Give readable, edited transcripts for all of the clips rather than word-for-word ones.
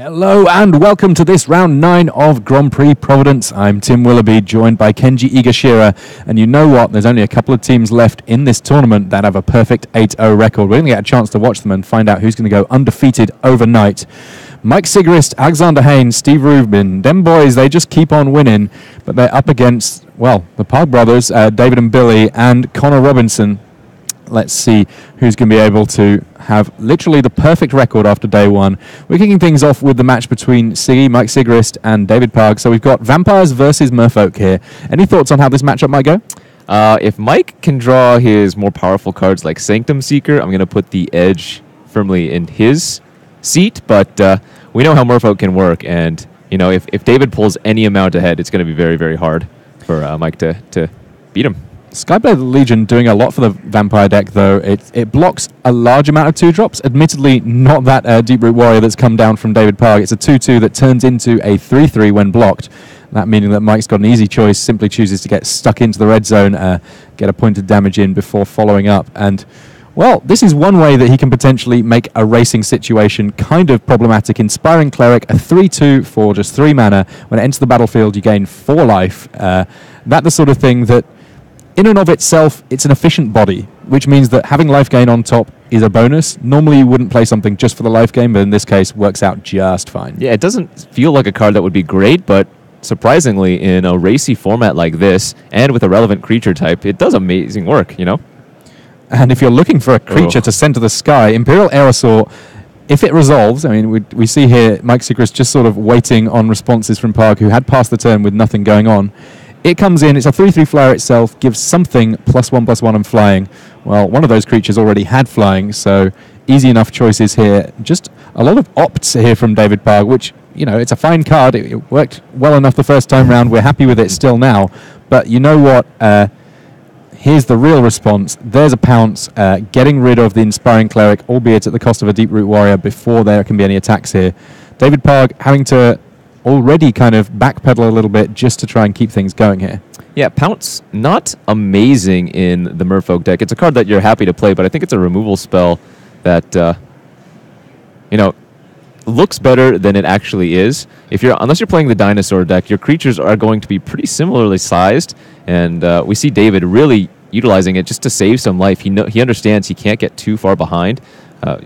Hello and welcome to this round 9 of Grand Prix Providence. I'm Tim Willoughby, joined by Kenji Igashira, and you know what? There's only a couple of teams left in this tournament that have a perfect 8-0 record. We're going to get a chance to watch them and find out who's going to go undefeated overnight. Mike Sigrist, Alexander Haynes, Steve Rubin, them boys, they just keep on winning, but they're up against, well, the Park brothers, David and Billy, and Connor Robinson. Let's see who's going to be able to have literally the perfect record after day one. We're kicking things off with the match between Siggy, Mike Sigrist, and David Park. So we've got Vampires versus Merfolk here. Any thoughts on how this matchup might go? If Mike can draw his more powerful cards like Sanctum Seeker, I'm going to put the edge firmly in his seat. But we know how Merfolk can work. And, you know, if David pulls any amount ahead, it's going to be very, very hard for Mike to beat him. Skyblade Legion doing a lot for the Vampire deck, though. It blocks a large amount of 2-drops. Admittedly, not that Deep-Root Warrior that's come down from David Park. It's a 2-2 that turns into a 3-3 when blocked. That meaning that Mike's got an easy choice, simply chooses to get stuck into the red zone, get a point of damage in before following up. And, well, this is one way that he can potentially make a racing situation kind of problematic. Inspiring Cleric, a 3-2 for just 3 mana. When it enters the battlefield, you gain 4 life. That's the sort of thing that, in and of itself, it's an efficient body, which means that having life gain on top is a bonus. Normally, you wouldn't play something just for the life gain, but in this case, works out just fine. Yeah, it doesn't feel like a card that would be great, but surprisingly, in a racy format like this, and with a relevant creature type, it does amazing work, you know? And if you're looking for a creature to send to the sky, Imperial Aerosaur, if it resolves, I mean, we see here Mike Sigrist just sort of waiting on responses from Park, who had passed the turn with nothing going on. It comes in, it's a 3-3 flyer itself, gives something +1/+1 and flying. Well, one of those creatures already had flying, so easy enough choices here. Just a lot of opts here from David Park, which, you know, it's a fine card. It worked well enough the first time round. We're happy with it still now. But you know what? Here's the real response. There's a pounce, getting rid of the Inspiring Cleric, albeit at the cost of a Deep-Root Warrior before there can be any attacks here. David Park having to already kind of backpedal a little bit just to try and keep things going here. Yeah, Pounce, not amazing in the Merfolk deck. It's a card that you're happy to play, but I think it's a removal spell that, you know, looks better than it actually is. Unless you're playing the Dinosaur deck, your creatures are going to be pretty similarly sized, and we see David really utilizing it just to save some life. He understands he can't get too far behind.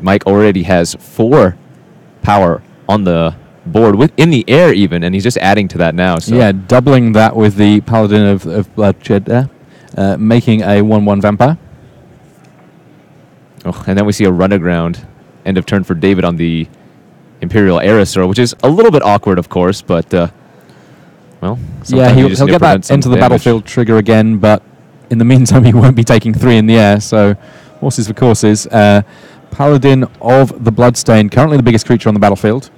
Mike already has 4 power on the board in the air even, and he's just adding to that now. So. Yeah, doubling that with the Paladin of Bloodshed there, making a 1/1 Vampire. Oh, and then we see a run aground end of turn for David on the Imperial Aerosaur, which is a little bit awkward, of course, but well, yeah, he'll get that into the battlefield trigger again, but in the meantime he won't be taking 3 in the air, so horses for courses. Paladin of the Bloodstain, currently the biggest creature on the battlefield.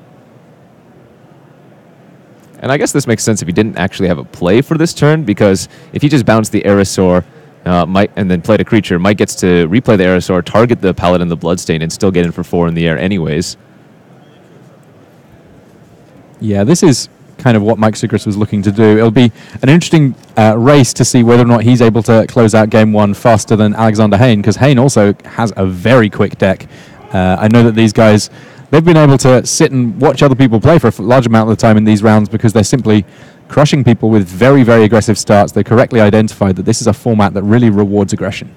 And I guess this makes sense if he didn't actually have a play for this turn, because if he just bounced the Aerosaur and then played a creature, Mike gets to replay the Aerosaur, target the Paladin, the Bloodstain, and still get in for 4 in the air anyways. Yeah, this is kind of what Mike Sigrist was looking to do. It'll be an interesting race to see whether or not he's able to close out game 1 faster than Alexander Hayne, because Hayne also has a very quick deck. I know that these guys, they've been able to sit and watch other people play for a large amount of the time in these rounds because they're simply crushing people with very, very aggressive starts. They correctly identified that this is a format that really rewards aggression.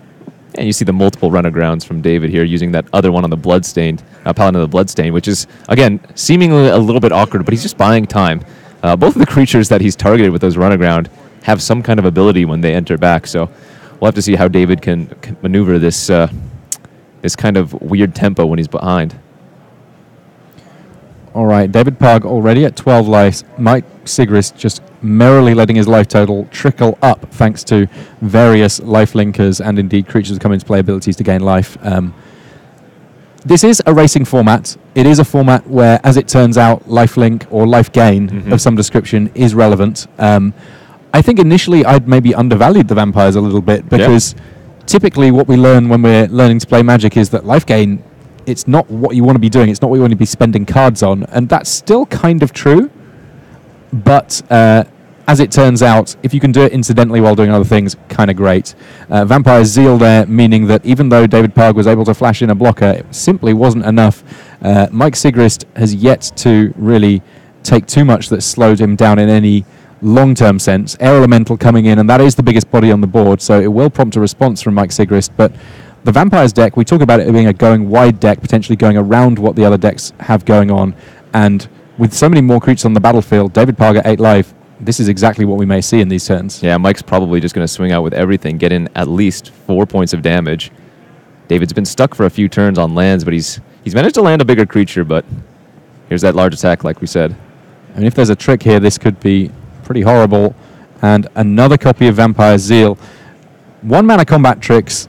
And you see the multiple runagrounds from David here using that other one on the Bloodstained, Paladin of the Bloodstain, which is, again, seemingly a little bit awkward, but he's just buying time. Both of the creatures that he's targeted with those runaground have some kind of ability when they enter back, so we'll have to see how David can maneuver this kind of weird tempo when he's behind. All right, David Park already at 12 lives. Mike Sigrist just merrily letting his life total trickle up thanks to various life linkers and indeed creatures that come into play abilities to gain life. This is a racing format. It is a format where, as it turns out, lifelink or life gain of some description is relevant. I think initially I'd maybe undervalued the Vampires a little bit because typically what we learn when we're learning to play Magic is that life gain, it's not what you want to be doing. It's not what you want to be spending cards on. And that's still kind of true. But as it turns out, if you can do it incidentally while doing other things, kind of great. Vampire's Zeal there, meaning that even though David Parg was able to flash in a blocker, it simply wasn't enough. Mike Sigrist has yet to really take too much that slowed him down in any long-term sense. Air Elemental coming in, and that is the biggest body on the board, so it will prompt a response from Mike Sigrist. But the Vampires deck, we talk about it being a going wide deck, potentially going around what the other decks have going on, and with so many more creatures on the battlefield, David Parg at 8 life, this is exactly what we may see in these turns. Yeah, Mike's probably just going to swing out with everything, get in at least 4 points of damage. David's been stuck for a few turns on lands, but he's managed to land a bigger creature, but here's that large attack, like we said. And if there's a trick here, this could be pretty horrible. And another copy of Vampire's Zeal. 1-mana combat tricks,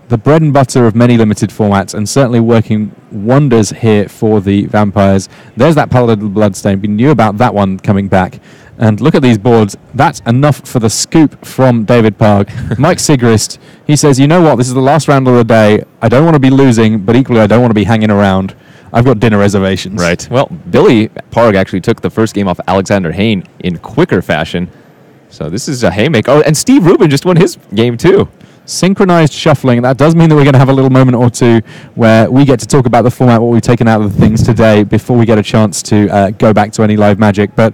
the bread and butter of many limited formats, and certainly working wonders here for the Vampires. There's that Paladin Bloodstain. We knew about that one coming back. And look at these boards. That's enough for the scoop from David Parg. Mike Sigrist, he says, you know what, this is the last round of the day. I don't want to be losing, but equally I don't want to be hanging around. I've got dinner reservations. Right. Well, Billy Parg actually took the first game off Alexander Hayne in quicker fashion. So this is a haymaker. Oh, and Steve Rubin just won his game too. Synchronized shuffling. That does mean that we're going to have a little moment or two where we get to talk about the format, what we've taken out of the things today before we get a chance to go back to any live Magic. But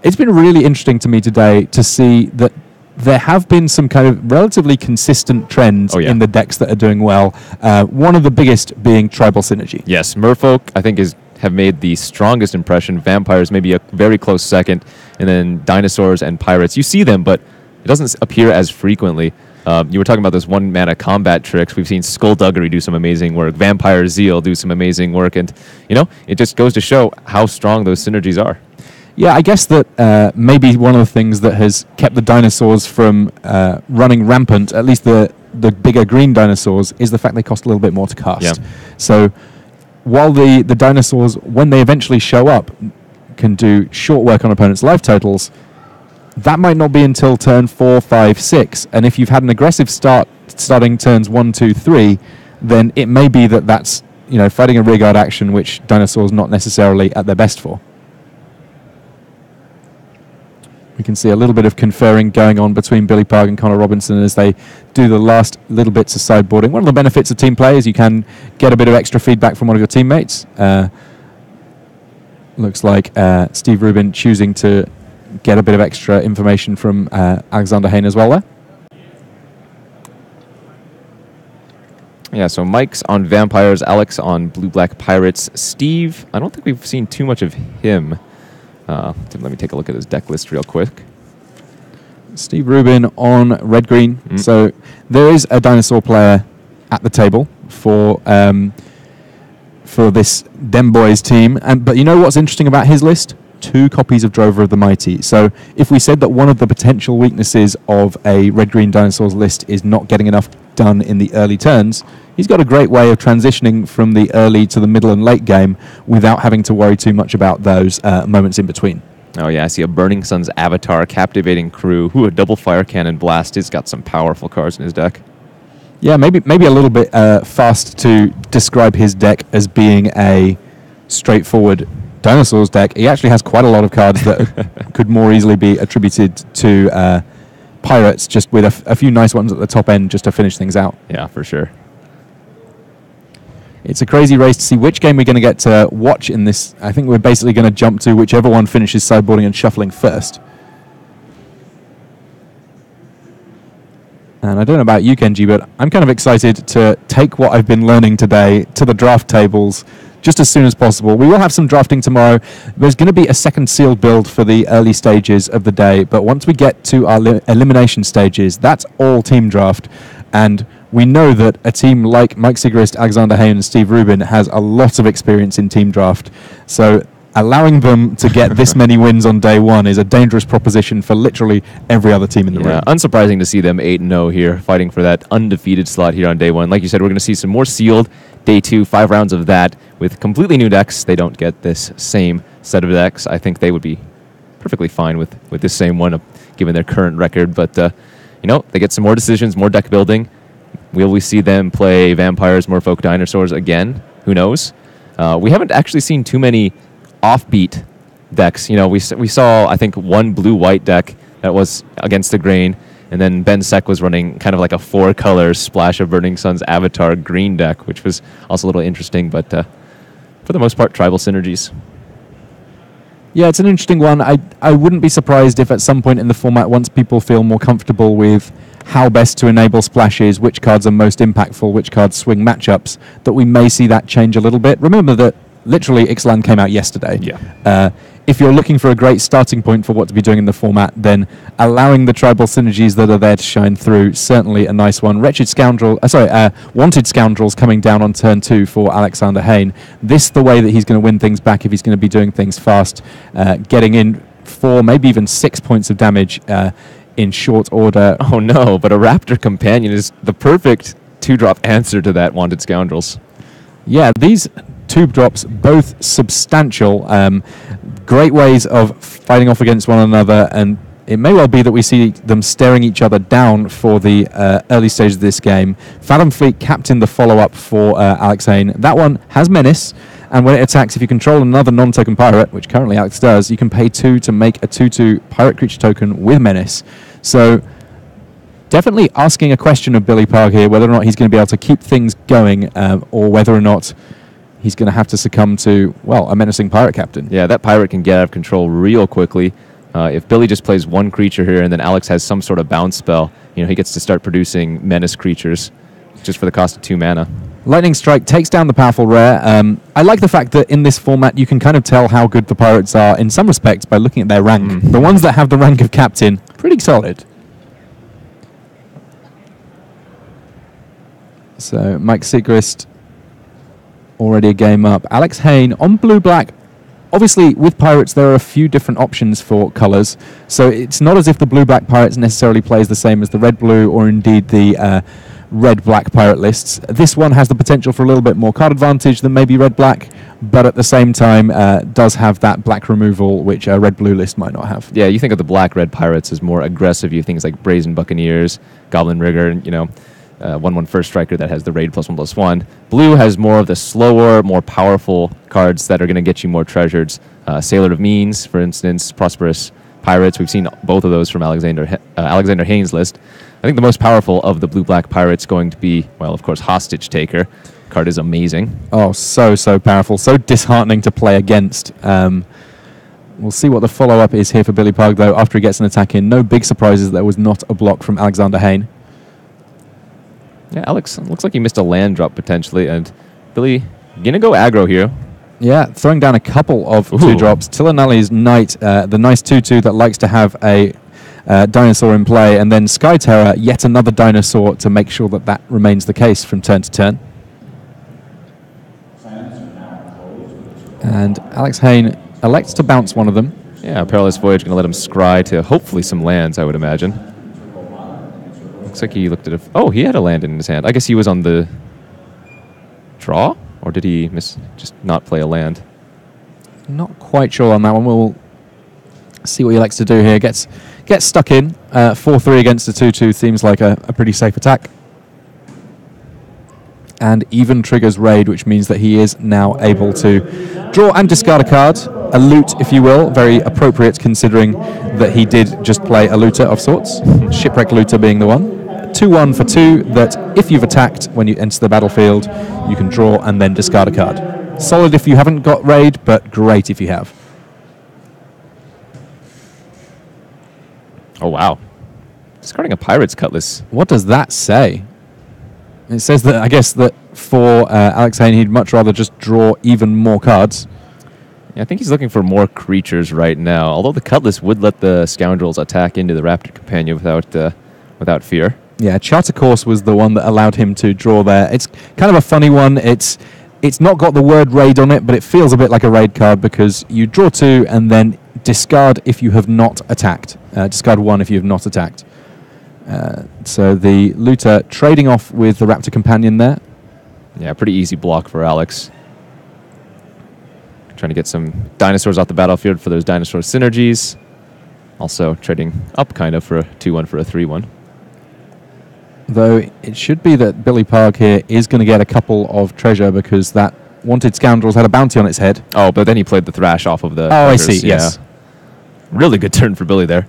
it's been really interesting to me today to see that there have been some kind of relatively consistent trends in the decks that are doing well. One of the biggest being Tribal Synergy. Yes, Merfolk, I think, have made the strongest impression. Vampires, maybe a very close second. And then Dinosaurs and Pirates. You see them, but it doesn't appear as frequently. You were talking about those 1-mana combat tricks. We've seen Skullduggery do some amazing work. Vampire Zeal do some amazing work. And, it just goes to show how strong those synergies are. Yeah, I guess that maybe one of the things that has kept the dinosaurs from running rampant, at least the bigger green dinosaurs, is the fact they cost a little bit more to cast. Yeah. So while the dinosaurs, when they eventually show up, can do short work on opponents' life totals, that might not be until turn 4, 5, 6. And if you've had an aggressive starting turns 1, 2, 3, then it may be that's fighting a rearguard action, which dinosaurs not necessarily at their best for. We can see a little bit of conferring going on between Billy Parg and Connor Robinson as they do the last little bits of sideboarding. One of the benefits of team play is you can get a bit of extra feedback from one of your teammates. Looks like Steve Rubin choosing to get a bit of extra information from Alexander Hayne as well there. Yeah, so Mike's on Vampires, Alex on Blue-Black Pirates. Steve, I don't think we've seen too much of him. Let me take a look at his deck list real quick. Steve Rubin on red-green. So there is a dinosaur player at the table for this Dem Boys team. But you know what's interesting about his list? 2 copies of Drover of the Mighty. So if we said that one of the potential weaknesses of a red-green dinosaurs list is not getting enough done in the early turns, he's got a great way of transitioning from the early to the middle and late game without having to worry too much about those moments in between. Oh yeah, I see a Burning Sun's Avatar, Captivating Crew, a double Fire Cannon Blast. He's got some powerful cards in his deck. Yeah, maybe a little bit fast to describe his deck as being a straightforward dinosaurs deck. He actually has quite a lot of cards that could more easily be attributed to Pirates, just with a few nice ones at the top end just to finish things out. Yeah, for sure. It's a crazy race to see which game we're going to get to watch in this. I think we're basically going to jump to whichever one finishes sideboarding and shuffling first. And I don't know about you, Kenji, but I'm kind of excited to take what I've been learning today to the draft tables just as soon as possible. We will have some drafting tomorrow. There's going to be a second sealed build for the early stages of the day, but once we get to our elimination stages, that's all team draft. And we know that a team like Mike Sigrist, Alexander Hayne, and Steve Rubin has a lot of experience in team draft. So allowing them to get this many wins on day one is a dangerous proposition for literally every other team in the room. Unsurprising to see them 8-0 here, fighting for that undefeated slot here on day one. Like you said, we're going to see some more sealed day 2, 5 rounds of that with completely new decks. They don't get this same set of decks. I think they would be perfectly fine with this same one, given their current record. But, they get some more decisions, more deck building. Will we see them play Vampires, Merfolk, Dinosaurs again? Who knows? We haven't actually seen too many offbeat decks. We saw, I think, one blue-white deck that was against the grain. And then Ben Sek was running kind of like a 4-color Splash of Burning Sun's Avatar green deck, which was also a little interesting, but for the most part, tribal synergies. Yeah, it's an interesting one. I wouldn't be surprised if at some point in the format, once people feel more comfortable with how best to enable splashes, which cards are most impactful, which cards swing matchups, that we may see that change a little bit. Remember that literally Ixalan came out yesterday. Yeah. If you're looking for a great starting point for what to be doing in the format, then allowing the tribal synergies that are there to shine through, certainly a nice one. Wanted Scoundrels coming down on turn 2 for Alexander Hayne. This the way that he's going to win things back if he's going to be doing things fast, getting in 4, maybe even 6 points of damage in short order. Oh no, but a Raptor Companion is the perfect 2-drop answer to that Wanted Scoundrels. Yeah, these 2 drops, both substantial, great ways of fighting off against one another, and it may well be that we see them staring each other down for the early stages of this game. Fathom Fleet captained the follow-up for Alex Hayne. That one has Menace, and when it attacks, if you control another non-token pirate, which currently Alex does, you can pay 2 to make a 2/2 pirate creature token with Menace. So definitely asking a question of Billy Park here, whether or not he's going to be able to keep things going, or whether or not he's going to have to succumb to, well, a menacing pirate captain. Yeah, that pirate can get out of control real quickly. If Billy just plays 1 creature here and then Alex has some sort of bounce spell, he gets to start producing menace creatures just for the cost of 2 mana. Lightning Strike takes down the powerful rare. I like the fact that in this format you can kind of tell how good the pirates are in some respects by looking at their rank. The ones that have the rank of captain, pretty solid. So Mike Sigrist already a game up. Alex Hayne on blue-black. Obviously, with pirates, there are a few different options for colors. So it's not as if the blue-black pirates necessarily plays the same as the red-blue or indeed the red-black pirate lists. This one has the potential for a little bit more card advantage than maybe red-black, but at the same time does have that black removal, which a red-blue list might not have. Yeah, you think of the black-red pirates as more aggressive. You have things like Brazen Buccaneers, Goblin Rigger, and 1/1 First Striker that has the raid +1/+1. Blue has more of the slower, more powerful cards that are going to get you more treasures. Sailor of Means, for instance, Prosperous Pirates. We've seen both of those from Alexander Hayne's list. I think the most powerful of the blue-black pirates going to be, well, of course, Hostage Taker. Card is amazing. Oh, so powerful. So disheartening to play against. We'll see what the follow-up is here for Billy Park, though, after he gets an attack in. No big surprises. There was not a block from Alexander Hayne. Yeah, Alex, looks like he missed a land drop potentially, and Billy gonna go aggro here. Yeah, throwing down a couple of 2-drops. Tilanali's Knight, the nice 2/2 that likes to have a dinosaur in play, and then Sky Terror, yet another dinosaur to make sure that remains the case from turn to turn. And Alex Hayne elects to bounce one of them. Yeah, Perilous Voyage gonna let him scry to hopefully some lands, I would imagine. Looks like he looked at he had a land in his hand. I guess he was on the draw, or did he just not play a land? Not quite sure on that one. We'll see what he likes to do here. Gets stuck in. 4/3 against a 2/2 seems like a pretty safe attack. And even triggers raid, which means that he is now able to draw and discard a card. A loot, if you will. Very appropriate considering that he did just play a looter of sorts. Shipwreck Looter being the one. 2/1 for 2 that if you've attacked when you enter the battlefield, you can draw and then discard a card. Solid if you haven't got raid, but great if you have. Oh, wow. Discarding a Pirate's Cutlass. What does that say? It says that, I guess, that for Alex Hayne, he'd much rather just draw even more cards. Yeah, I think he's looking for more creatures right now, although the Cutlass would let the Scoundrels attack into the Raptor Companion without fear. Yeah, Charter Course was the one that allowed him to draw there. It's kind of a funny one. It's not got the word raid on it, but it feels a bit like a raid card because you draw 2 and then discard if you have not attacked. Discard 1 if you have not attacked. So the looter trading off with the Raptor Companion there. Yeah, pretty easy block for Alex. Trying to get some dinosaurs off the battlefield for those dinosaur synergies. Also trading up kind of for a 2/1 for a 3/1. Though it should be that Billy Park here is going to get a couple of treasure because that Wanted Scoundrels had a bounty on its head. Oh, but then he played the Thrash off of the... Oh, I see, yes. Really good turn for Billy there.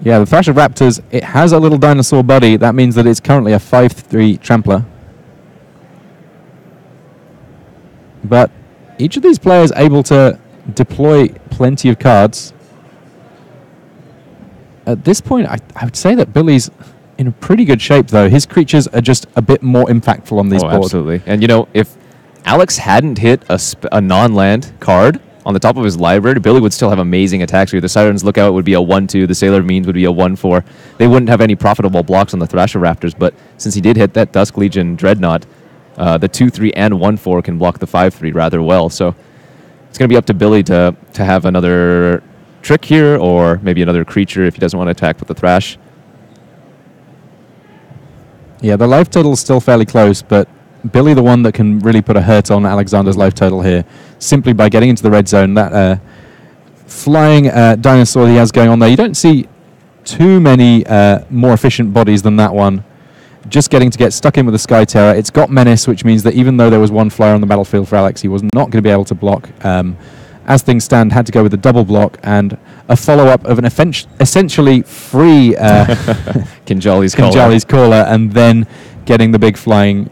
Yeah, the Thrasher Raptors, it has a little dinosaur body. That means that it's currently a 5-3 trampler. But each of these players able to deploy plenty of cards. At this point, I would say that Billy's in a pretty good shape, though. His creatures are just a bit more impactful on these boards. Absolutely. And, if Alex hadn't hit a non-land card on the top of his library, Billy would still have amazing attacks. The Siren's Lookout would be a 1-2. The Sailor of Means would be a 1-4. They wouldn't have any profitable blocks on the Thrasher Raptors, but since he did hit that Dusk Legion Dreadnought, the 2-3 and 1-4 can block the 5-3 rather well. So it's going to be up to Billy to have another trick here, or maybe another creature if he doesn't want to attack with the Thrash. Yeah, the life total is still fairly close, but Billy the one that can really put a hurt on Alexander's life total here, simply by getting into the red zone. That flying dinosaur he has going on there. You don't see too many more efficient bodies than that one. Just getting to get stuck in with the Sky Terror. It's got Menace, which means that even though there was one flyer on the battlefield for Alex, he was not going to be able to block. As things stand, had to go with a double block and a follow-up of an essentially free Kinjali's Caller, and then getting the big flying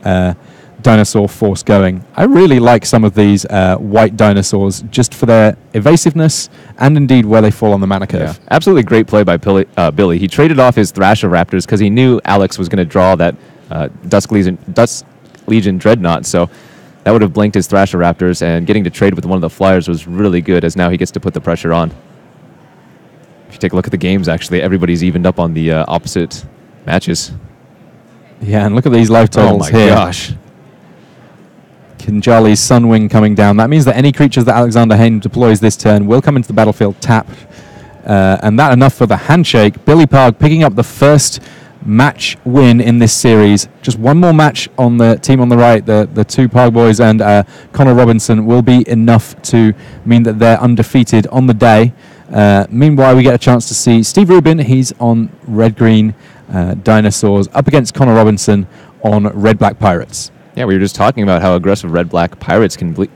dinosaur force going. I really like some of these white dinosaurs just for their evasiveness and indeed where they fall on the mana curve. Yeah, absolutely great play by Billy. He traded off his Thrasher Raptors because he knew Alex was going to draw that Dusk Legion Dreadnought, so that would have blanked his Thrasher Raptors, and getting to trade with one of the flyers was really good, as now he gets to put the pressure on. If you take a look at the games, actually, everybody's evened up on the opposite matches. Yeah, and look at these life totals here. Oh my gosh. Kinjali's Sunwing coming down. That means that any creatures that Alexander Hayne deploys this turn will come into the battlefield tapped. And that enough for the handshake. Billy Parg picking up the first match win in this series. Just one more match on the team on the right. The two Parg boys and Connor Robinson will be enough to mean that they're undefeated on the day. Meanwhile, we get a chance to see Steve Rubin. He's on red-green dinosaurs up against Connor Robinson on red-black pirates. Yeah, we were just talking about how aggressive red-black pirates can be.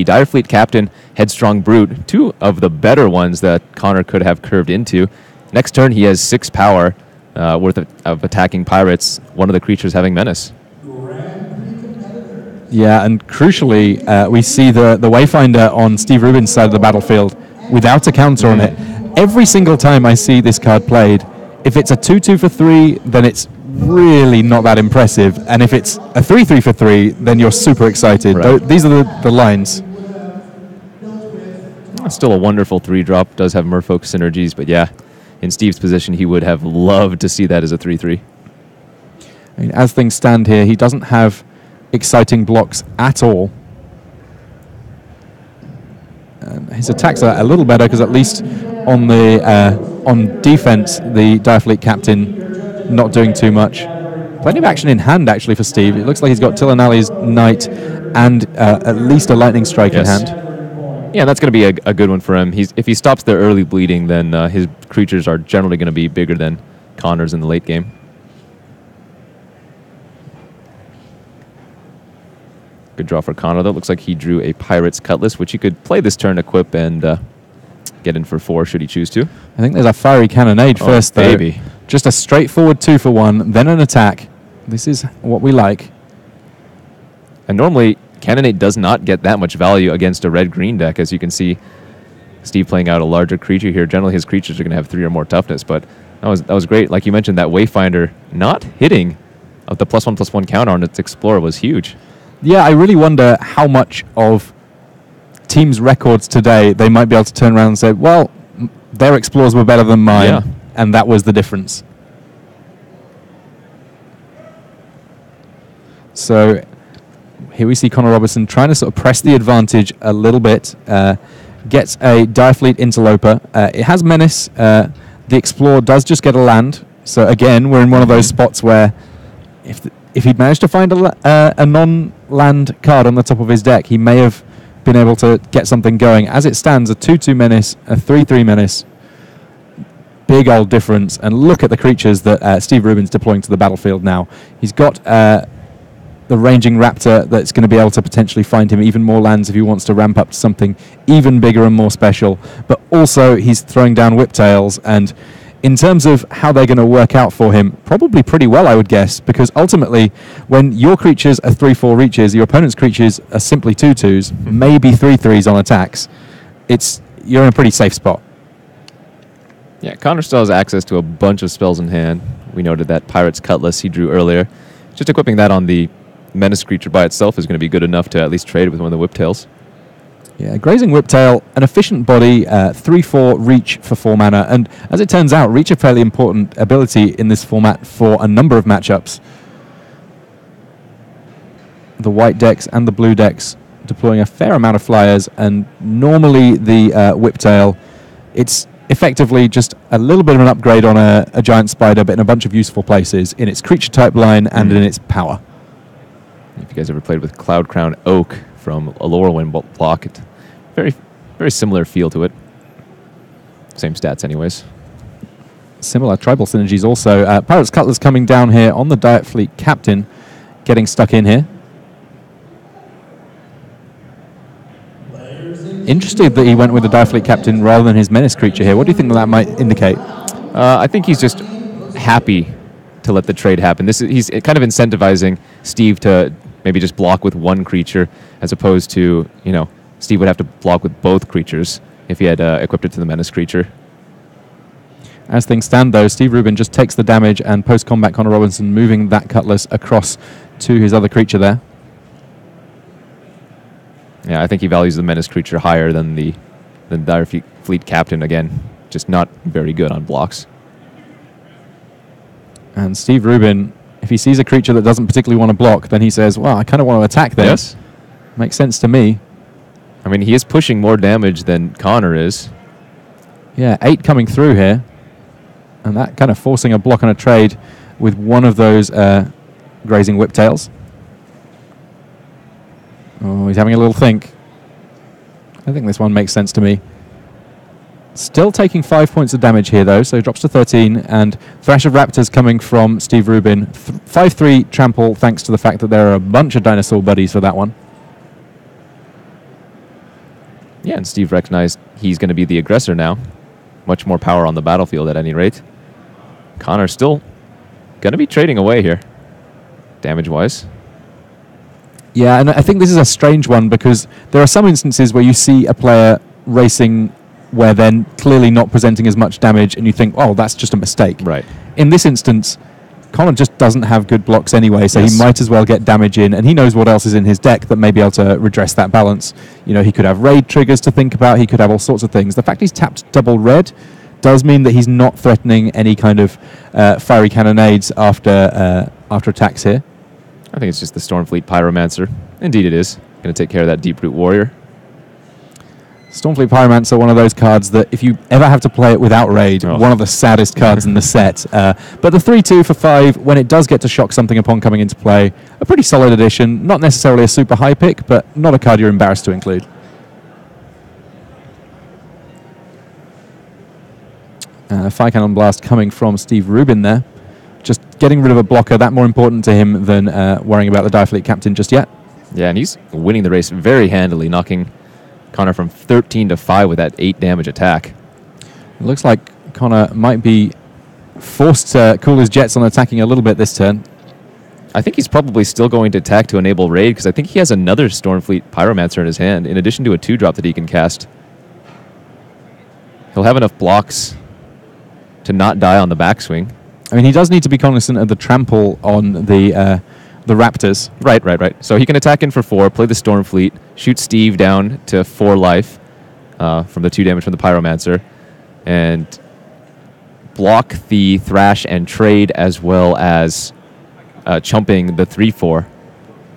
Direfleet Captain, Headstrong Brute, two of the better ones that Connor could have curved into. Next turn, he has 6 power worth of attacking pirates, one of the creatures having Menace. Yeah, and crucially, we see the Wayfinder on Steve Rubin's side of the battlefield without a counter on it. Every single time I see this card played, if it's a 2-2 for 3, then it's really not that impressive. And if it's a 3-3 for 3, then you're super excited. Right. These are the lines. Still a wonderful 3-drop. Does have Merfolk synergies, but yeah, in Steve's position, he would have loved to see that as a 3-3. I mean, as things stand here, he doesn't have exciting blocks at all. His attacks are a little better because at least on defense, the Direfleet Captain not doing too much. Plenty of action in hand, actually, for Steve. It looks like he's got Tillanalli's Knight and at least a Lightning Strike in hand. Yeah, that's going to be a good one for him. If he stops the early bleeding, then his creatures are generally going to be bigger than Connor's in the late game. Good draw for Connor, though. Looks like he drew a Pirate's Cutlass, which he could play this turn, equip, and get in for 4 should he choose to. I think there's a Fiery Cannonade first, though. Baby. Just a straightforward 2-for-1, then an attack. This is what we like. And normally, Cannonade does not get that much value against a red-green deck. As you can see, Steve playing out a larger creature here. Generally, his creatures are going to have 3 or more toughness, but that was great. Like you mentioned, that Wayfinder not hitting of the +1/+1 counter on its Explorer was huge. Yeah, I really wonder how much of teams' records today they might be able to turn around and say, well, their Explorers were better than mine, and that was the difference. So here we see Connor Robertson trying to sort of press the advantage a little bit. Gets a Direfleet Interloper. It has Menace. The Explorer does just get a land. So again, we're in one of those spots where if he'd managed to find a non-land card on the top of his deck, he may have been able to get something going. As it stands, a 2-2 Menace, a 3-3 Menace. Big old difference. And look at the creatures that Steve Rubin's deploying to the battlefield now. He's got the Ranging Raptor that's going to be able to potentially find him even more lands if he wants to ramp up to something even bigger and more special. But also, he's throwing down Whiptails, and in terms of how they're going to work out for him, probably pretty well, I would guess, because ultimately, when your creatures are 3/4 reaches, your opponent's creatures are simply 2/2s, maybe 3/3s on attacks, you're in a pretty safe spot. Yeah, Connor still has access to a bunch of spells in hand. We noted that Pirate's Cutlass he drew earlier. Just equipping that on the Menace creature by itself is going to be good enough to at least trade with one of the Whiptails. Yeah, Grazing Whiptail, an efficient body, 3/4 reach for 4 mana, and as it turns out, reach a fairly important ability in this format for a number of matchups. The white decks and the blue decks deploying a fair amount of flyers, and normally the Whiptail, it's effectively just a little bit of an upgrade on a giant spider, but in a bunch of useful places, in its creature type line and in its power. If you guys ever played with Cloud Crown Oak from a Lorwyn block, it very, very similar feel to it. Same stats anyways. Similar tribal synergies also. Pirate's Cutlass coming down here on the Diet Fleet Captain, getting stuck in here. Interested that he went with the Diet Fleet Captain rather than his Menace creature here. What do you think that might indicate? I think he's just happy to let the trade happen. He's kind of incentivizing Steve to maybe just block with one creature, as opposed to, Steve would have to block with both creatures if he had equipped it to the Menace creature. As things stand, though, Steve Rubin just takes the damage, and post-combat Connor Robinson moving that Cutlass across to his other creature there. Yeah, I think he values the Menace creature higher than the Dire Fleet Captain. Again, just not very good on blocks. And Steve Rubin, if he sees a creature that doesn't particularly want to block, then he says, well, I kind of want to attack this. Yes. Makes sense to me. I mean, he is pushing more damage than Connor is. Yeah, 8 coming through here. And that kind of forcing a block on a trade with one of those Grazing Whiptails. Oh, he's having a little think. I think this one makes sense to me. Still taking 5 points of damage here, though, so he drops to 13. And Thrash of Raptors coming from Steve Rubin. 5/3 trample, thanks to the fact that there are a bunch of dinosaur buddies for that one. Yeah, and Steve recognized he's going to be the aggressor now. Much more power on the battlefield at any rate. Connor still going to be trading away here, damage-wise. Yeah, and I think this is a strange one because there are some instances where you see a player racing where they're clearly not presenting as much damage and you think, oh, that's just a mistake. Right. In this instance, Connor just doesn't have good blocks anyway, so yes. He might as well get damage in, and he knows what else is in his deck that may be able to redress that balance. He could have raid triggers to think about, he could have all sorts of things. The fact he's tapped double red does mean that he's not threatening any kind of fiery cannonades after attacks here. I think it's just the Stormfleet Pyromancer. Indeed it is. Going to take care of that Deep Root Warrior. Stormfleet Pyromancer, one of those cards that if you ever have to play it without raid, one of the saddest cards in the set. But the 3/2 for 5, when it does get to shock something upon coming into play, a pretty solid addition. Not necessarily a super high pick, but not a card you're embarrassed to include. Fire Cannon Blast coming from Steve Rubin there. Just getting rid of a blocker, that more important to him than worrying about the Dire Fleet Captain just yet. Yeah, and he's winning the race very handily, knocking Connor from 13 to 5 with that 8 damage attack. It looks like Connor might be forced to cool his jets on attacking a little bit this turn. I think he's probably still going to attack to enable raid, because I think he has another Stormfleet Pyromancer in his hand, in addition to a 2-drop that he can cast. He'll have enough blocks to not die on the backswing. I mean, he does need to be cognizant of the trample on the Raptors. Right. So he can attack in for 4, play the Stormfleet, shoot Steve down to 4 life from the 2 damage from the Pyromancer, and block the Thrash and trade, as well as chumping the 3/4.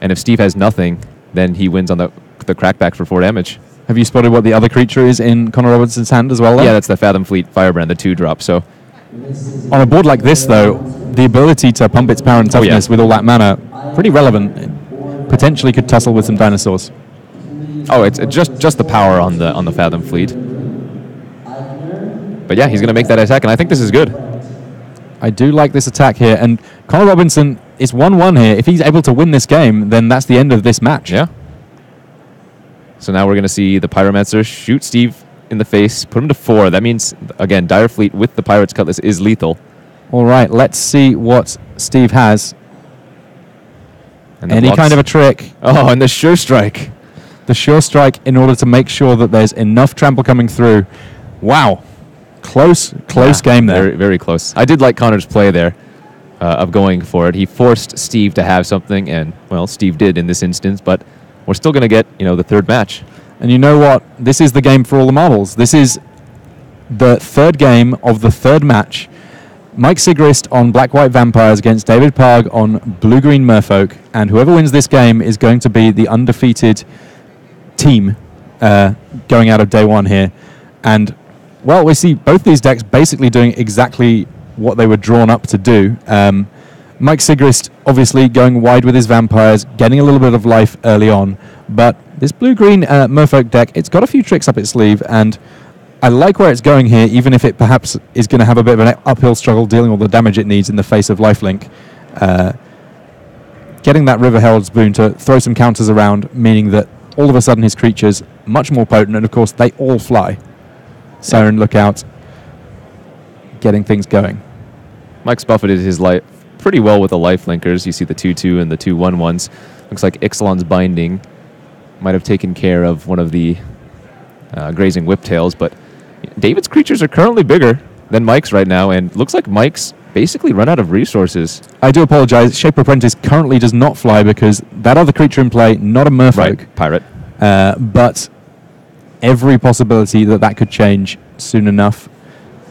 And if Steve has nothing, then he wins on the crackback for 4 damage. Have you spotted what the other creature is in Connor Robinson's hand as well? Then? Yeah, that's the Fathom Fleet Firebrand, the 2-drop. So on a board like this, though, the ability to pump its power and toughness with all that mana, pretty relevant. It potentially could tussle with some dinosaurs. Oh, it's just the power on the Fathom Fleet. But yeah, he's going to make that attack, and I think this is good. I do like this attack here, and Connor Robinson is 1-1 here. If he's able to win this game, then that's the end of this match. Yeah. So now we're going to see the Pyromancer shoot Steve in the face, put him to 4. That means, again, Dire Fleet with the Pirate's Cutlass is lethal. All right, let's see what Steve has. And the Any blocks- kind of a trick. Oh, and the Sure Strike. The Sure Strike in order to make sure that there's enough trample coming through. Wow. Close game there. Very, very close. I did like Connor's play there of going for it. He forced Steve to have something, and, well, Steve did in this instance, but we're still going to get, the third match. And you know what? This is the game for all the marbles. This is the third game of the third match. Mike Sigrist on Black-White Vampires against David Parg on Blue-Green Merfolk. And whoever wins this game is going to be the undefeated team going out of day one here. And, well, we see both these decks basically doing exactly what they were drawn up to do. Mike Sigrist obviously going wide with his vampires, getting a little bit of life early on. But this blue-green Merfolk deck, it's got a few tricks up its sleeve, and I like where it's going here, even if it perhaps is going to have a bit of an uphill struggle dealing with all the damage it needs in the face of lifelink. Getting that River Herald's Boon to throw some counters around, meaning that all of a sudden his creatures much more potent, and of course they all fly. Siren Lookout getting things going. Mike's buffeted his life pretty well with the life linkers. You see the 2/2 and the 2/1/1s. Looks like Ixalan's Binding might have taken care of one of the grazing whiptails, but David's creatures are currently bigger than Mike's right now, and looks like Mike's basically run out of resources. I do apologize. Shaper Apprentice currently does not fly because that other creature in play, not a Merfolk. Right, pirate. But every possibility that could change soon enough.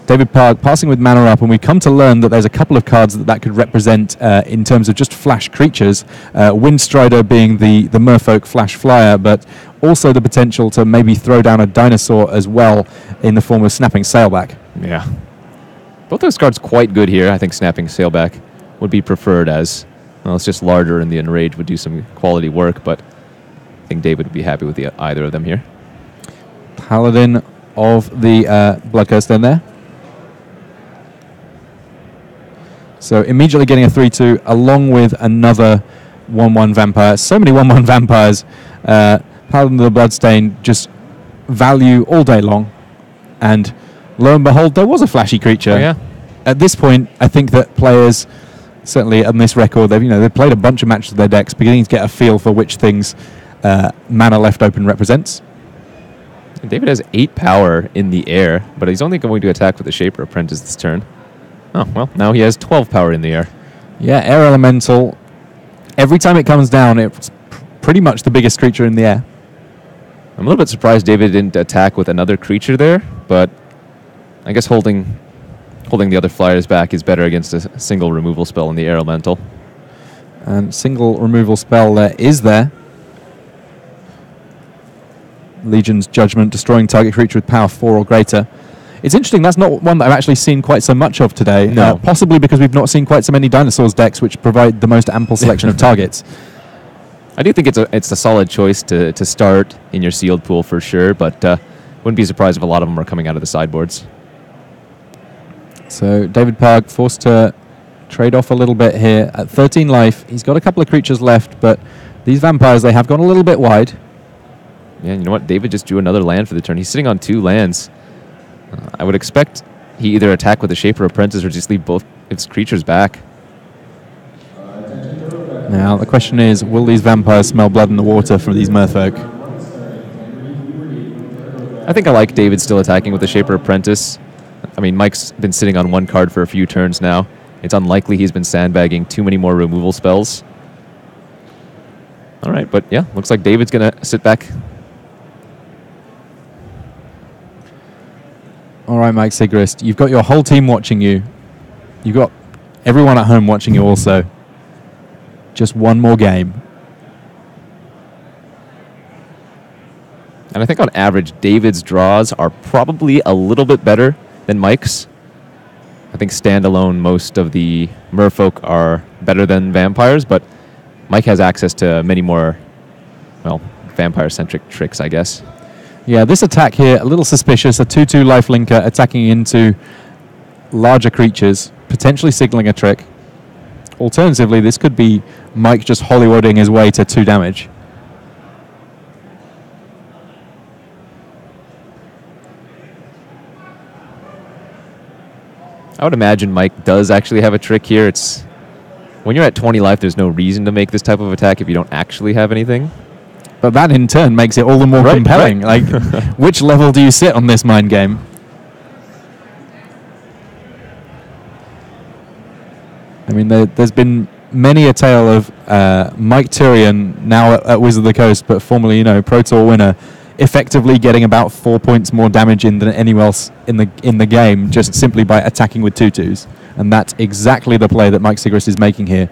David Parg passing with mana up, and we come to learn that there's a couple of cards that could represent in terms of just flash creatures. Windstrider being the Merfolk flash flyer, but also the potential to maybe throw down a dinosaur as well in the form of Snapping Sailback. Yeah. Both those cards quite good here. I think Snapping Sailback would be preferred as, well, it's just larger and the Enrage would do some quality work, but I think David would be happy with either of them here. Paladin of the Bloodcurse then there. So immediately getting a 3/2 along with another 1/1 vampire. So many 1/1 vampires. Paladin of the Bloodstain just value all day long. And lo and behold, there was a flashy creature. Oh, yeah. At this point, I think that players, certainly on this record, they've played a bunch of matches with their decks, beginning to get a feel for which things mana left open represents. David has 8 power in the air, but he's only going to attack with the Shaper Apprentice this turn. Oh, well, now he has 12 power in the air. Yeah, Air Elemental. Every time it comes down, it's pretty much the biggest creature in the air. I'm a little bit surprised David didn't attack with another creature there, but I guess holding the other flyers back is better against a single removal spell in the Air Elemental. And single removal spell is there. Legion's Judgment, destroying target creature with power 4 or greater. It's interesting, that's not one that I've actually seen quite so much of today. No. Possibly because we've not seen quite so many Dinosaurs decks which provide the most ample selection of targets. I do think it's a solid choice to start in your sealed pool for sure, but wouldn't be surprised if a lot of them are coming out of the sideboards. So David Parg forced to trade off a little bit here. At 13 life, he's got a couple of creatures left, but these vampires, they have gone a little bit wide. Yeah, you know what? David just drew another land for the turn. He's sitting on 2 lands. I would expect he either attack with the Shaper Apprentice or just leave both its creatures back. Now, the question is, will these vampires smell blood in the water from these Merfolk? I think I like David still attacking with the Shaper Apprentice. I mean, Mike's been sitting on 1 card for a few turns now. It's unlikely he's been sandbagging too many more removal spells. All right, but yeah, looks like David's going to sit back. All right, Mike Sigrist, you've got your whole team watching you. You've got everyone at home watching you also. Just one more game. And I think on average, David's draws are probably a little bit better than Mike's. I think standalone, most of the Merfolk are better than vampires, but Mike has access to many more, well, vampire-centric tricks, I guess. Yeah, this attack here, a little suspicious. A 2/2 lifelinker attacking into larger creatures, potentially signaling a trick. Alternatively, this could be Mike just Hollywooding his way to 2 damage. I would imagine Mike does actually have a trick here. It's when you're at 20 life, there's no reason to make this type of attack if you don't actually have anything. But that in turn makes it all the more compelling. Right. Like, which level do you sit on this mind game? I mean, there's been many a tale of Mike Turian, now at Wizard of the Coast, but formerly, Pro Tour winner, effectively getting about 4 points more damage in than anyone else in the game, just simply by attacking with 2/2s. And that's exactly the play that Mike Sigrist is making here.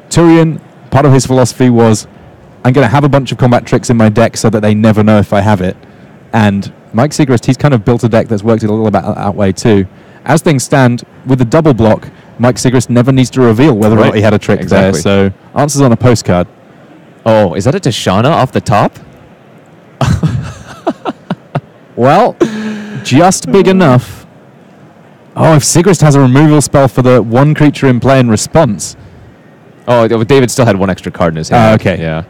Turian, part of his philosophy was, I'm going to have a bunch of combat tricks in my deck so that they never know if I have it. And Mike Sigrist, he's kind of built a deck that's worked a little bit that way too. As things stand, with the double block, Mike Sigrist never needs to reveal whether or not he had a trick there. So answers on a postcard. Oh, is that a Tishana off the top? Well, just big enough. Oh, if Sigrist has a removal spell for the one creature in play in response. Oh, David still had one extra card in his hand. Okay. Yeah.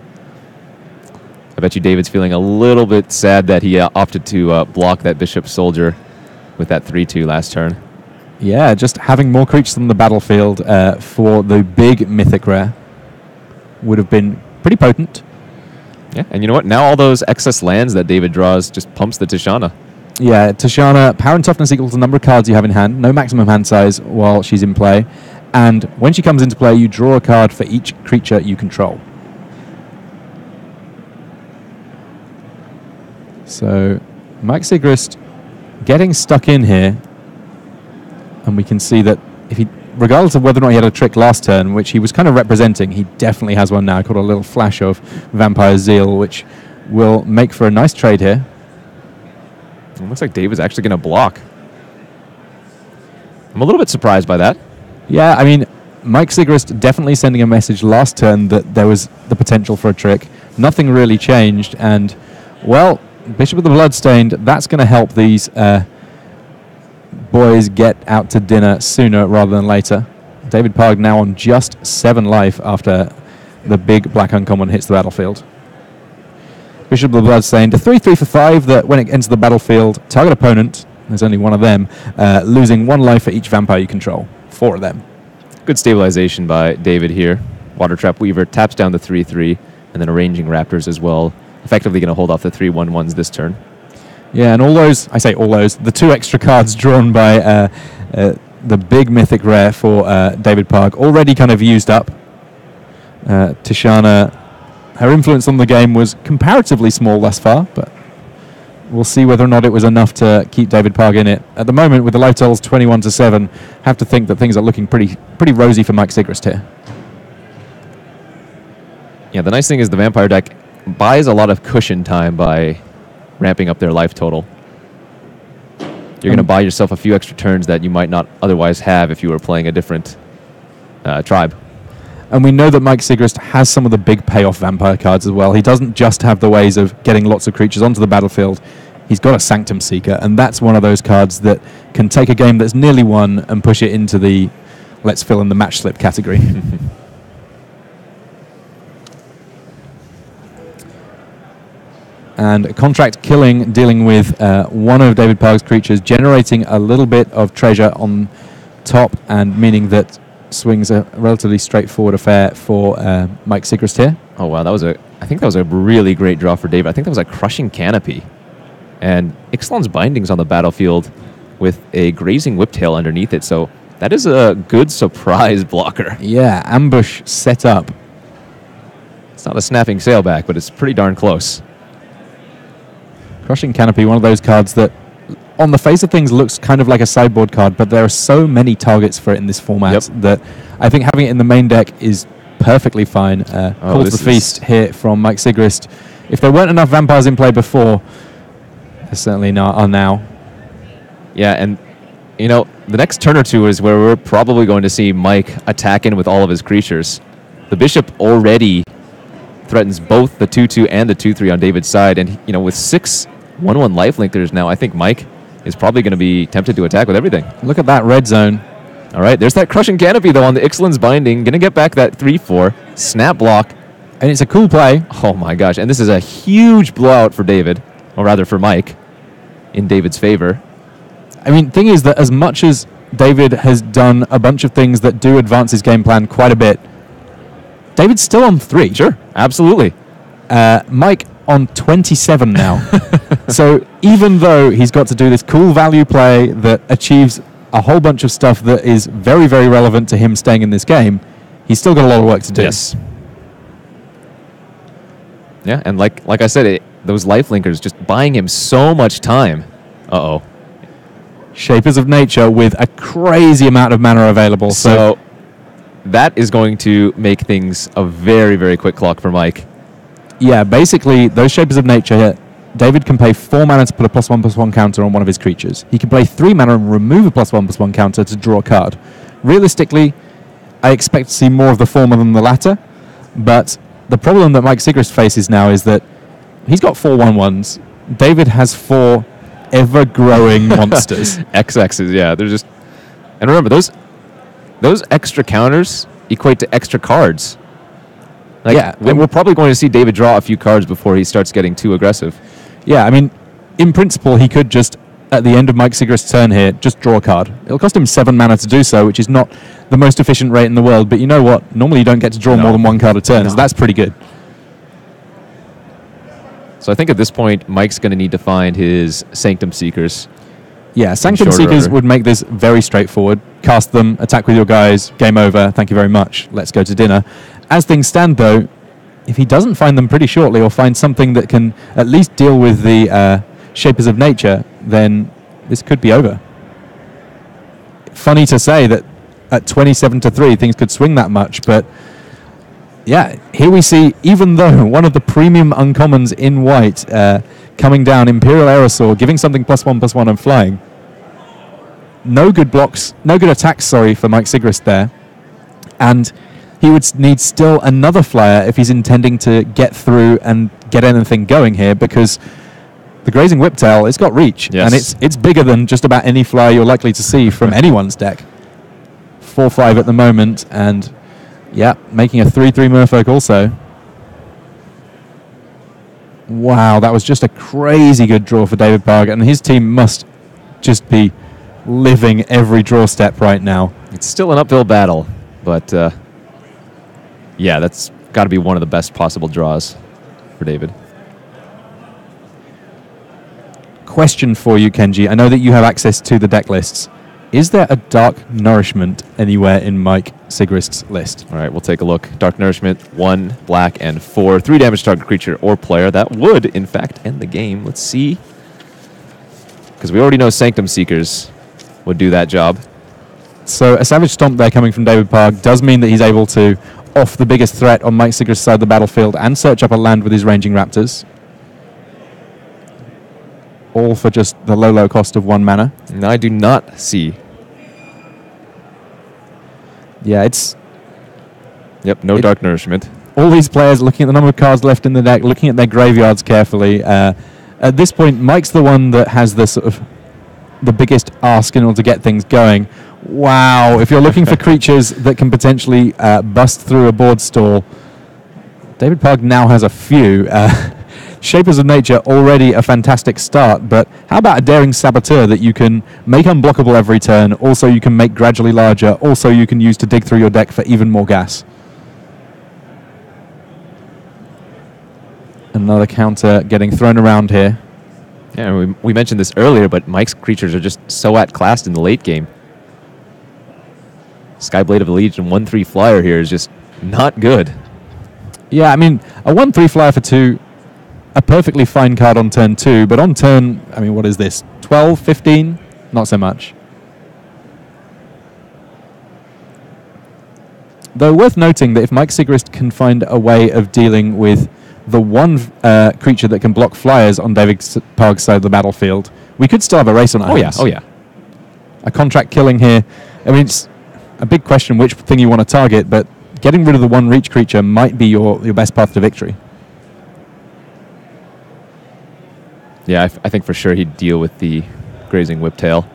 I bet you David's feeling a little bit sad that he opted to block that Bishop Soldier with that 3/2 last turn. Yeah, just having more creatures on the battlefield for the big mythic rare would have been pretty potent. Yeah, and you know what? Now all those excess lands that David draws just pumps the Tishana. Yeah, Tishana, power and toughness equals the number of cards you have in hand, no maximum hand size while she's in play. And when she comes into play, you draw a card for each creature you control. So, Mike Sigrist getting stuck in here. And we can see that if he, regardless of whether or not he had a trick last turn, which he was kind of representing, he definitely has one now. I caught a little flash of Vampire Zeal, which will make for a nice trade here. It looks like David's actually going to block. I'm a little bit surprised by that. Yeah, I mean, Mike Sigrist definitely sending a message last turn that there was the potential for a trick. Nothing really changed, and, well, Bishop of the Bloodstained, that's going to help these boys get out to dinner sooner rather than later. David Parg now on just 7 life after the big black uncommon hits the battlefield. Bishop of the Bloodstained, a 3/3 for 5 that when it enters the battlefield, target opponent, there's only one of them, losing 1 life for each vampire you control. 4 of them. Good stabilization by David here. Water Trap Weaver taps down the 3/3 and then Arranging Raptors as well. Effectively going to hold off the 3/1/1s this turn. Yeah, and the 2 extra cards drawn by the big mythic rare for David Parg already kind of used up. Tishana, her influence on the game was comparatively small thus far, but we'll see whether or not it was enough to keep David Parg in it. At the moment, with the life totals 21-7, have to think that things are looking pretty rosy for Mike Sigrist here. Yeah, the nice thing is the Vampire deck buys a lot of cushion time by ramping up their life total. You're going to buy yourself a few extra turns that you might not otherwise have if you were playing a different tribe. And we know that Mike Sigrist has some of the big payoff vampire cards as well. He doesn't just have the ways of getting lots of creatures onto the battlefield. He's got a Sanctum Seeker, and that's one of those cards that can take a game that's nearly won and push it into the let's fill in the match slip category. And Contract Killing, dealing with one of David Parg's creatures, generating a little bit of treasure on top, and meaning that swings a relatively straightforward affair for Mike Sigrist here. Oh wow, I think that was a really great draw for David. I think that was a Crushing Canopy. And Ixalan's Binding's on the battlefield with a Grazing Whiptail underneath it, so that is a good surprise blocker. Yeah, ambush set up. It's not a Snapping Sailback, but it's pretty darn close. Crushing Canopy, one of those cards that on the face of things looks kind of like a sideboard card, but there are so many targets for it in this format that I think having it in the main deck is perfectly fine. Calls the Feast here from Mike Sigrist. If there weren't enough vampires in play before, there certainly are now. Yeah, and you know, the next turn or two is where we're probably going to see Mike attack in with all of his creatures. The Bishop already threatens both the 2/2 and the 2/3 on David's side, and you know, with 6 1/1 lifelinkers now, I think Mike is probably going to be tempted to attack with everything. Look at that red zone. All right, there's that Crushing Canopy, though, on the Ixalan's Binding. Going to get back that 3/4. Snap block. And it's a cool play. Oh, my gosh. And this is a huge blowout for David, or rather for Mike, in David's favor. I mean, thing is that as much as David has done a bunch of things that do advance his game plan quite a bit, David's still on 3. Sure, absolutely. Mike on 27 now. So even though he's got to do this cool value play that achieves a whole bunch of stuff that is very, very relevant to him staying in this game, he's still got a lot of work to do. Yes. Yeah, and like I said, those life linkers just buying him so much time. Uh-oh. Shapers of Nature with a crazy amount of mana available. So that is going to make things a very, very quick clock for Mike. Yeah, basically, those Shapers of Nature, David can pay 4 mana to put a +1/+1 counter on one of his creatures. He can play 3 mana and remove a +1/+1 counter to draw a card. Realistically, I expect to see more of the former than the latter, but the problem that Mike Sigrist faces now is that he's got 4 1/1s. David has 4 ever-growing monsters. XXs, yeah. They're just... And remember, those extra counters equate to extra cards. Like, yeah. We're probably going to see David draw a few cards before he starts getting too aggressive. Yeah, I mean, in principle, he could just, at the end of Mike Sigrist's turn here, just draw a card. It'll cost him 7 mana to do so, which is not the most efficient rate in the world, but you know what? Normally you don't get to draw more than 1 card a turn, so that's pretty good. So I think at this point, Mike's going to need to find his Sanctum Seekers. Yeah, Sanctum Seekers would make this very straightforward. Cast them, attack with your guys, game over, thank you very much, let's go to dinner. As things stand, though, if he doesn't find them pretty shortly or find something that can at least deal with the Shapers of Nature, then this could be over. Funny to say that at 27-3 things could swing that much, but yeah, here we see, even though one of the premium uncommons in white coming down, Imperial Aerosaur, giving something +1/+1 and flying. No good blocks, no good attacks, for Mike Sigrist there. And he would need still another flyer if he's intending to get through and get anything going here, because the Grazing Whiptail, it's got reach. Yes. And it's bigger than just about any flyer you're likely to see from anyone's deck. 4/5 at the moment, and yeah, making a 3/3 Merfolk also. Wow, that was just a crazy good draw for David Parg, and his team must just be living every draw step right now. It's still an uphill battle, but yeah, that's got to be one of the best possible draws for David. Question for you, Kenji. I know that you have access to the deck lists. Is there a Dark Nourishment anywhere in Mike Sigrist's list? All right, we'll take a look. Dark Nourishment, 1 black and 4. 3 damage to target creature or player. That would, in fact, end the game. Let's see. Because we already know Sanctum Seekers would do that job. So a Savage Stomp there coming from David Parg does mean that he's able to off the biggest threat on Mike Sigrist's side of the battlefield and search up a land with his Ranging Raptors. All for just the low cost of 1 mana. And I do not see. Yeah, it's... Yep, no Dark Nourishment. All these players looking at the number of cards left in the deck, looking at their graveyards carefully. At this point, Mike's the one that has the sort of the biggest ask in order to get things going. Wow, if you're looking for creatures that can potentially bust through a board stall, David Parg now has a few. Shapers of Nature, already a fantastic start, but how about a Daring Saboteur that you can make unblockable every turn, also you can make gradually larger, also you can use to dig through your deck for even more gas. Another counter getting thrown around here. Yeah, we mentioned this earlier, but Mike's creatures are just so outclassed in the late game. Skyblade of the Legion 1/3 flyer here is just not good. Yeah, I mean, a 1/3 flyer for 2, a perfectly fine card on turn 2, but on turn, I mean, what is this? 12, 15? Not so much. Though worth noting that if Mike Sigrist can find a way of dealing with the one creature that can block flyers on David Parg's side of the battlefield, we could still have a race on our hands. Oh yeah. A contract killing here. I mean, it's a big question which thing you want to target, but getting rid of the 1 reach creature might be your best path to victory. Yeah, I think for sure he'd deal with the Grazing Whiptail.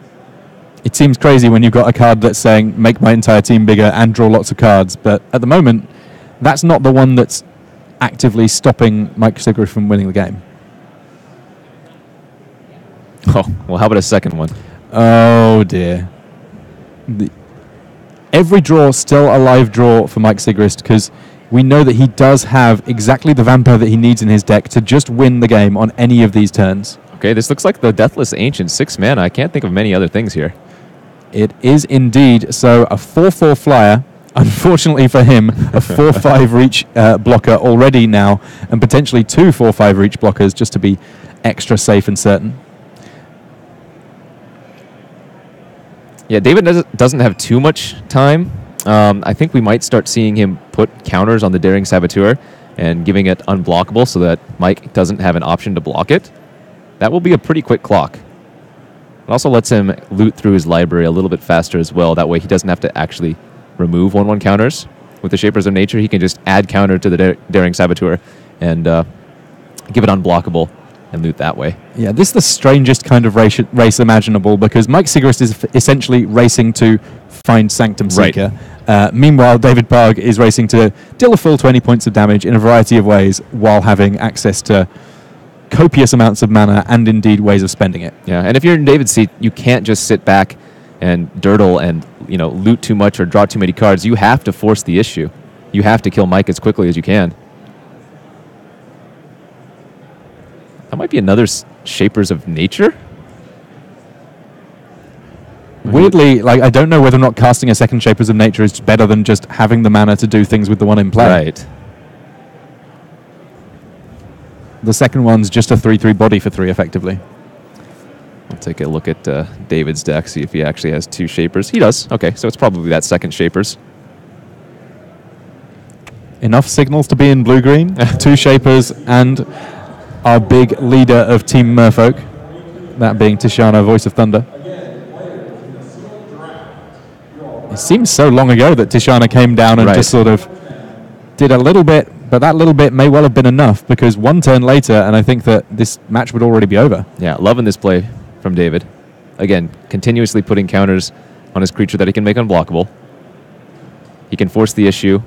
It seems crazy when you've got a card that's saying, make my entire team bigger and draw lots of cards, but at the moment, that's not the one that's actively stopping Mike Sigrist from winning the game. Oh, well, how about a second one? Oh, dear. Every draw still a live draw for Mike Sigrist, because we know that he does have exactly the Vampire that he needs in his deck to just win the game on any of these turns. Okay, this looks like the Deathless Ancient, 6 mana. I can't think of many other things here. It is indeed. So a 4/4 flyer, unfortunately for him, a 4/5 reach blocker already now, and potentially 2 4/5 reach blockers just to be extra safe and certain. Yeah, David doesn't have too much time. I think we might start seeing him put counters on the Daring Saboteur and giving it unblockable so that Mike doesn't have an option to block it. That will be a pretty quick clock. It also lets him loot through his library a little bit faster as well. That way he doesn't have to actually remove 1/1 counters. With the Shapers of Nature, he can just add counter to the Daring Saboteur and give it unblockable and loot that way. Yeah, this is the strangest kind of race imaginable, because Mike Sigrist is essentially racing to find Sanctum Seeker. Right. Meanwhile, David Parg is racing to deal a full 20 points of damage in a variety of ways while having access to copious amounts of mana and indeed ways of spending it. Yeah, and if you're in David's seat, you can't just sit back and dirtle and loot too much or draw too many cards. You have to force the issue. You have to kill Mike as quickly as you can. That might be another Shapers of Nature. Weirdly, I don't know whether or not casting a second Shapers of Nature is better than just having the mana to do things with the one in play. Right. The second one's just a 3/3 body for 3, effectively. I'll take a look at David's deck, see if he actually has 2 Shapers. He does. Okay, so it's probably that second Shapers. Enough signals to be in blue-green. 2 Shapers and our big leader of Team Merfolk, that being Tishana, Voice of Thunder. It seems so long ago that Tishana came down and just sort of did a little bit, but that little bit may well have been enough, because one turn later, and I think that this match would already be over. Yeah, loving this play from David. Again, continuously putting counters on his creature that he can make unblockable. He can force the issue.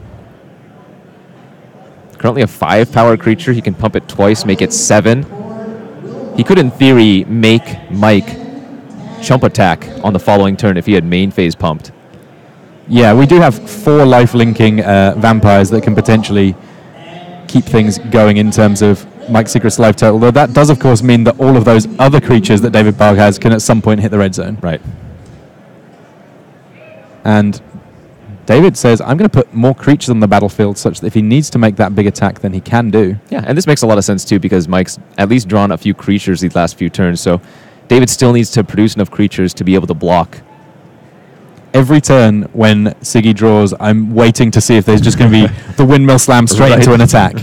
Currently a 5-power creature. He can pump it twice, make it 7. He could, in theory, make Mike chump attack on the following turn if he had main phase pumped. Yeah, we do have 4 life-linking vampires that can potentially keep things going in terms of Mike Sigrist's life total, though that does, of course, mean that all of those other creatures that David Parg has can at some point hit the red zone. Right. And David says, I'm going to put more creatures on the battlefield such that if he needs to make that big attack, then he can do. Yeah, and this makes a lot of sense, too, because Mike's at least drawn a few creatures these last few turns, so David still needs to produce enough creatures to be able to block. Every turn when Siggy draws, I'm waiting to see if there's just going to be the windmill slam straight into an attack.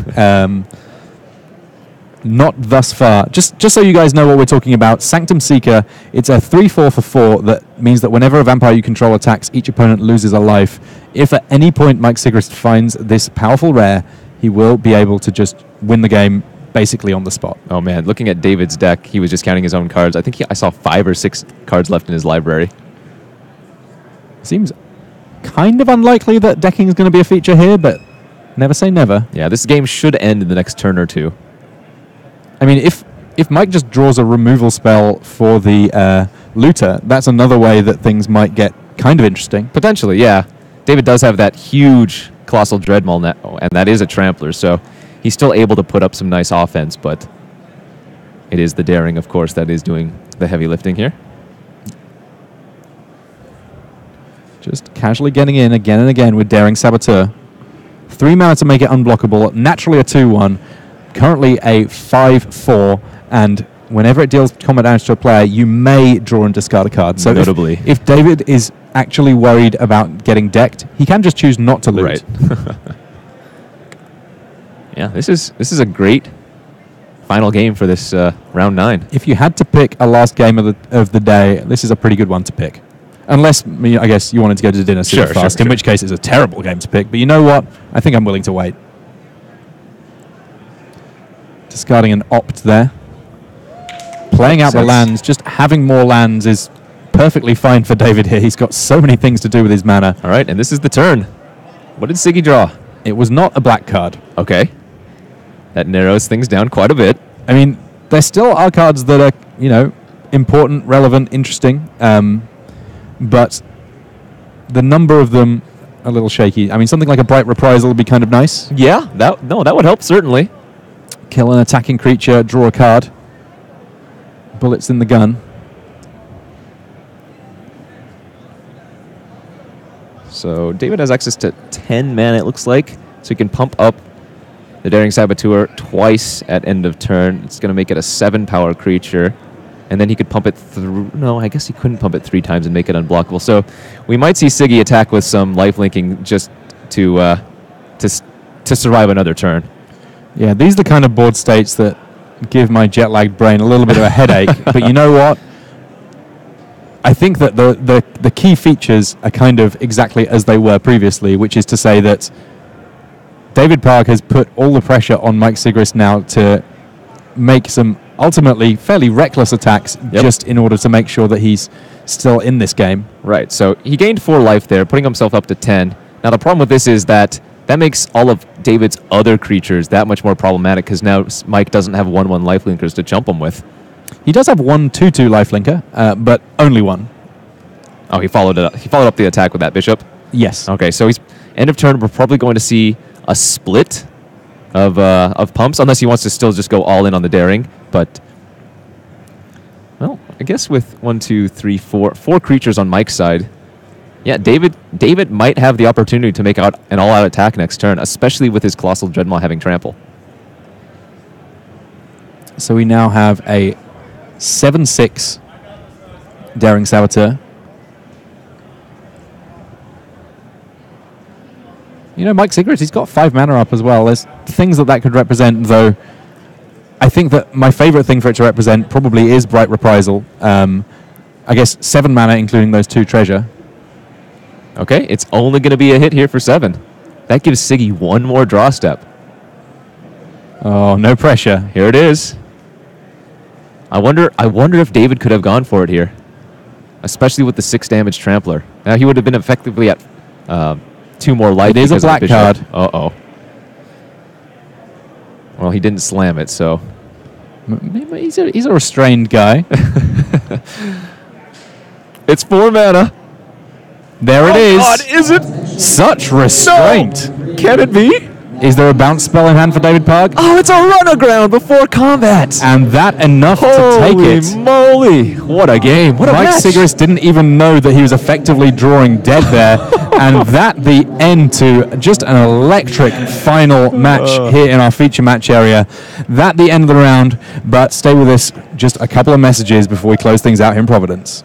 Not thus far. Just so you guys know what we're talking about, Sanctum Seeker, it's a 3/4 for 4 that means that whenever a vampire you control attacks, each opponent loses a life. If at any point Mike Sigrist finds this powerful rare, he will be able to just win the game basically on the spot. Oh man, looking at David's deck, he was just counting his own cards. I think I saw 5 or 6 cards left in his library. Seems kind of unlikely that decking is going to be a feature here, but never say never. Yeah, this game should end in the next turn or two. I mean, if Mike just draws a removal spell for the looter, that's another way that things might get kind of interesting. Potentially, yeah. David does have that huge Colossal Dreadmaul now, and that is a Trampler, so he's still able to put up some nice offense, but it is the Daring, of course, that is doing the heavy lifting here. Just casually getting in again and again with Daring Saboteur. 3 mana to make it unblockable, naturally a 2/1, currently a 5/4, and whenever it deals combat damage to a player, you may draw and discard a card. So notably, if David is actually worried about getting decked, he can just choose not to loot. Right. Yeah, this is a great final game for this round 9. If you had to pick a last game of the day, this is a pretty good one to pick. Unless, I guess, you wanted to go to dinner super fast, in which case it's a terrible game to pick. But you know what? I think I'm willing to wait. Discarding an opt there. Playing out the lands, just having more lands is perfectly fine for David here. He's got so many things to do with his mana. All right, and this is the turn. What did Siggy draw? It was not a black card. Okay. That narrows things down quite a bit. I mean, there still are cards that are, important, relevant, interesting, but the number of them a little shaky. I mean, something like a Bright Reprisal would be kind of nice. Yeah, that would help, certainly. Kill an attacking creature, draw a card. Bullets in the gun. So David has access to 10 mana, it looks like. So he can pump up the Daring Saboteur twice at end of turn. It's going to make it a 7-power creature. And then he could pump it through. No, I guess he couldn't pump it 3 times and make it unblockable. So we might see Siggy attack with some lifelinking just to survive another turn. Yeah, these are the kind of board states that give my jet-lagged brain a little bit of a headache. But you know what? I think that the key features are kind of exactly as they were previously, which is to say that David Park has put all the pressure on Mike Sigrist now to make some ultimately fairly reckless attacks just in order to make sure that he's still in this game. Right, so he gained 4 life there, putting himself up to 10. Now the problem with this is that makes all of David's other creatures that much more problematic because now Mike doesn't have 1/1 lifelinkers to jump him with. He does have 1 2/2 lifelinker, but only 1. Oh, he followed up the attack with that bishop? Yes. Okay, so he's end of turn. We're probably going to see a split of pumps, unless he wants to still just go all in on the daring. But, well, I guess with 1, 2, 3, 4 creatures on Mike's side, yeah, David might have the opportunity to make out an all-out attack next turn, especially with his Colossal Dreadmaw having trample. So we now have a 7/6 Daring Saboteur. You know, Mike Sigrist, he's got 5 mana up as well. There's things that could represent, though. I think that my favorite thing for it to represent probably is Bright Reprisal. I guess 7 mana, including those 2 treasure. Okay, it's only going to be a hit here for 7. That gives Siggy 1 more draw step. Oh, no pressure. Here it is. I wonder if David could have gone for it here, especially with the 6 damage trampler. Now he would have been effectively at 2 more life. It is a black card. Uh-oh. Well, he didn't slam it, so he's a restrained guy. It's 4 mana. There it is. God, is it? Such restraint. No. Can it be? Is there a bounce spell in hand for David Park? Oh, it's a run aground before combat. And that enough to take it. Holy moly. What a game. What a Mike match. Sigrist didn't even know that he was effectively drawing dead there. And that the end to just an electric final match here in our feature match area. That the end of the round. But stay with us, just a couple of messages before we close things out here in Providence.